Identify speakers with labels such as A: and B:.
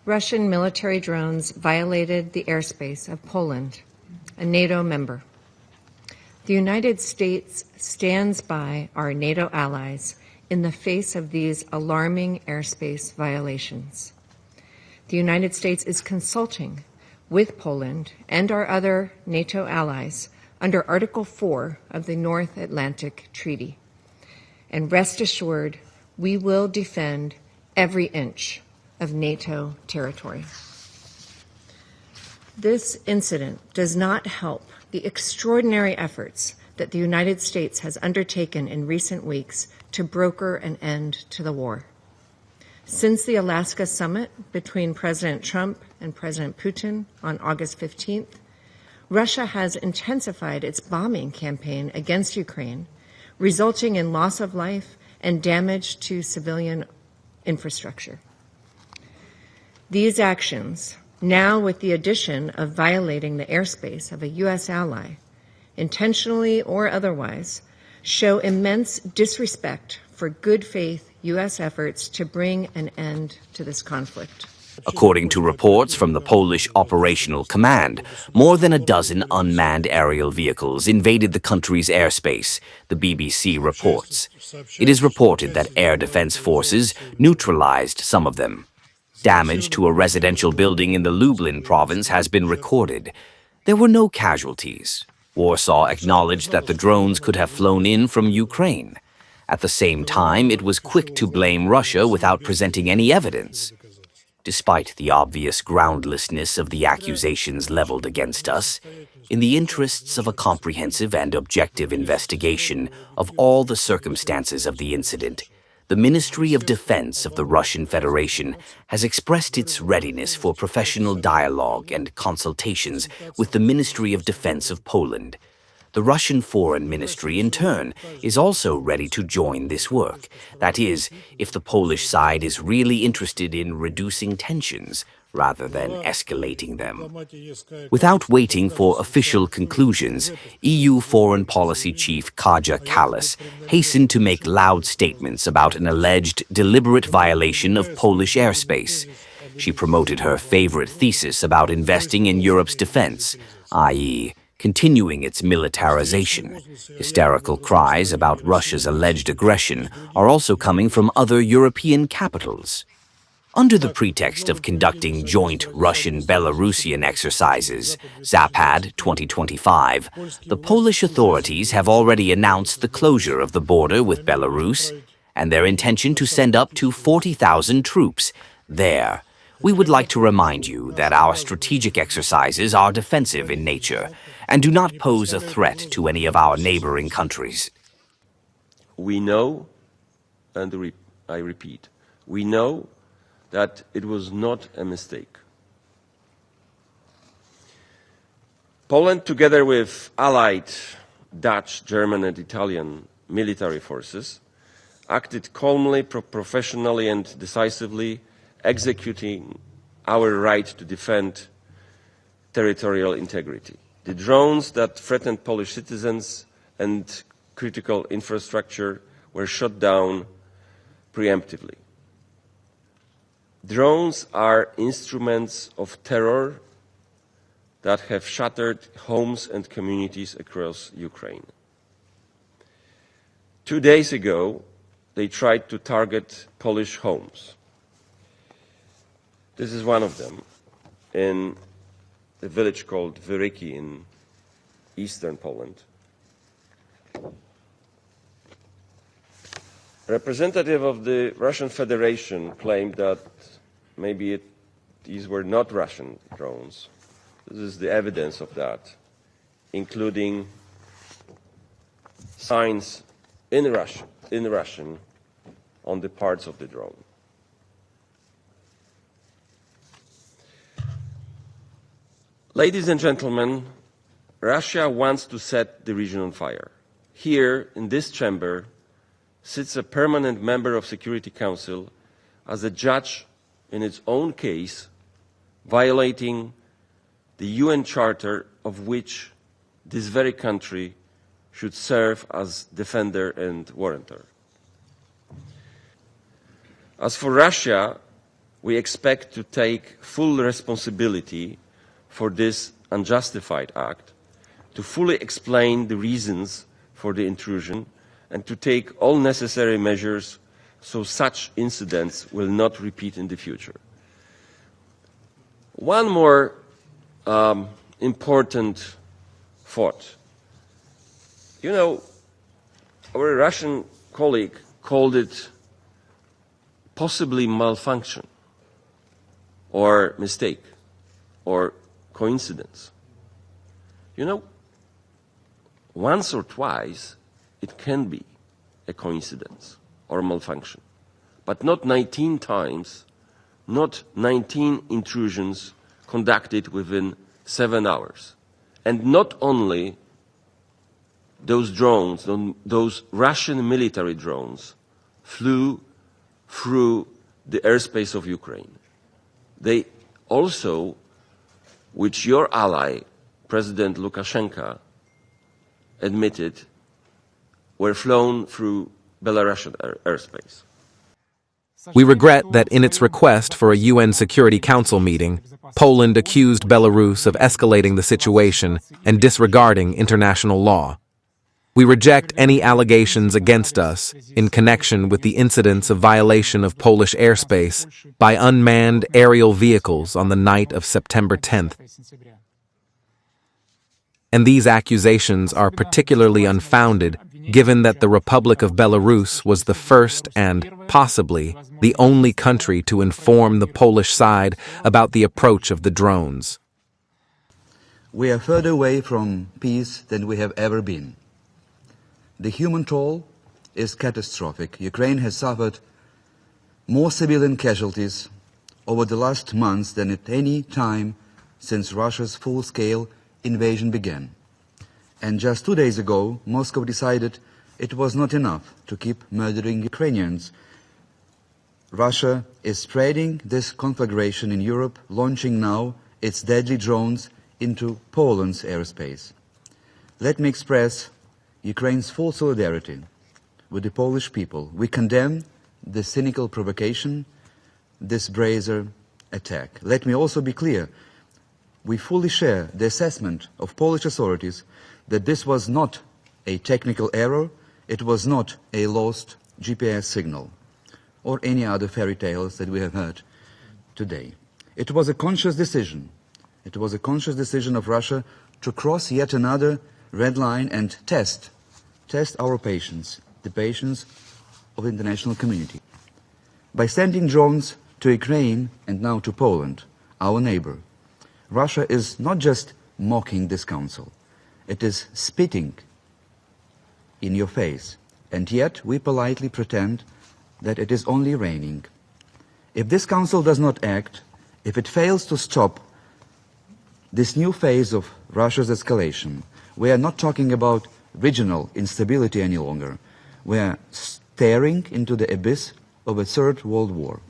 A: Russian military drones violated the airspace of Poland, a NATO member. The United States stands by our NATO allies in the face of these alarming airspace violations. The United States is consulting with Poland and our other NATO allies under Article 4 of the North Atlantic Treaty. And rest assured, we will defend every inch of NATO territory. This incident does not help the extraordinary efforts that the United States has undertaken in recent weeks to broker an end to the war. Since the Alaska summit between President Trump and President Putin on August 15th, Russia has intensified its bombing campaign against Ukraine, resulting in loss of life and damage to civilian infrastructure. These actions, now with the addition of violating the airspace of a U.S. ally, intentionally or otherwise, show immense disrespect for good faith U.S. efforts to bring an end to this conflict.
B: According to reports from the Polish Operational Command, more than a dozen unmanned aerial vehicles invaded the country's airspace, the BBC reports. It is reported that air defense forces neutralized some of them. Damage to a residential building in the Lublin province has been recorded. There were no casualties. Warsaw acknowledged that the drones could have flown in from Ukraine. At the same time, it was quick to blame Russia without presenting any evidence. Despite the obvious groundlessness of the accusations leveled against us, in the interests of a comprehensive and objective investigation of all the circumstances of the incident, the Ministry of Defense of the Russian Federation has expressed its readiness for professional dialogue and consultations with the Ministry of Defense of Poland. The Russian Foreign Ministry, in turn, is also ready to join this work. That is, if the Polish side is really interested in reducing tensions rather than escalating them. Without waiting for official conclusions, EU Foreign Policy Chief Kaja Kallas hastened to make loud statements about an alleged deliberate violation of Polish airspace. She promoted her favorite thesis about investing in Europe's defense, i.e., continuing its militarization. Hysterical cries about Russia's alleged aggression are also coming from other European capitals. Under the pretext of conducting joint Russian-Belarusian exercises, Zapad 2025, the Polish authorities have already announced the closure of the border with Belarus and their intention to send up to 40,000 troops there. We would like to remind you that our strategic exercises are defensive in nature and do not pose a threat to any of our neighboring countries.
C: We know, and I repeat, we know that it was not a mistake. Poland, together with allied Dutch, German and Italian military forces, acted calmly, professionally and decisively, executing our right to defend territorial integrity. The drones that threatened Polish citizens and critical infrastructure were shot down preemptively. Drones are instruments of terror that have shattered homes and communities across Ukraine. 2 days ago, they tried to target Polish homes. This is one of them in a village called Wyryki in eastern Poland. A representative of the Russian Federation claimed that maybe these were not Russian drones. This is the evidence of that, including signs in Russian on the parts of the drone. Ladies and gentlemen, Russia wants to set the region on fire. Here, in this chamber, sits a permanent member of Security Council as a judge in its own case, violating the UN Charter of which this very country should serve as defender and warrantor. As for Russia, we expect to take full responsibility for this unjustified act, to fully explain the reasons for the intrusion, and to take all necessary measures so such incidents will not repeat in the future. One more important thought. You know, our Russian colleague called it possibly malfunction or mistake or coincidence. You know, once or twice it can be a coincidence or malfunction, but not 19 times, not 19 intrusions conducted within 7 hours. And not only those drones, those Russian military drones, flew through the airspace of Ukraine. They also, which your ally, President Lukashenko, admitted, were flown through Belarusian airspace.
D: We regret that in its request for a UN Security Council meeting, Poland accused Belarus of escalating the situation and disregarding international law. We reject any allegations against us in connection with the incidents of violation of Polish airspace by unmanned aerial vehicles on the night of September 10th. And these accusations are particularly unfounded, given that the Republic of Belarus was the first and, possibly, the only country to inform the Polish side about the approach of the drones.
E: We are further away from peace than we have ever been. The human toll is catastrophic. Ukraine has suffered more civilian casualties over the last months than at any time since Russia's full-scale invasion began. And just 2 days ago, Moscow decided it was not enough to keep murdering Ukrainians. Russia is spreading this conflagration in Europe, launching now its deadly drones into Poland's airspace. Let me express Ukraine's full solidarity with the Polish people. We condemn the cynical provocation, this brazen attack. Let me also be clear, we fully share the assessment of Polish authorities that this was not a technical error, it was not a lost GPS signal, or any other fairy tales that we have heard today. It was a conscious decision. It was a conscious decision of Russia to cross yet another red line and test our patience, the patience of the international community. By sending drones to Ukraine and now to Poland, our neighbor, Russia is not just mocking this council, it is spitting in your face, and yet we politely pretend that it is only raining. If this council does not act, if it fails to stop this new phase of Russia's escalation, we are not talking about regional instability any longer. We are staring into the abyss of a third world war.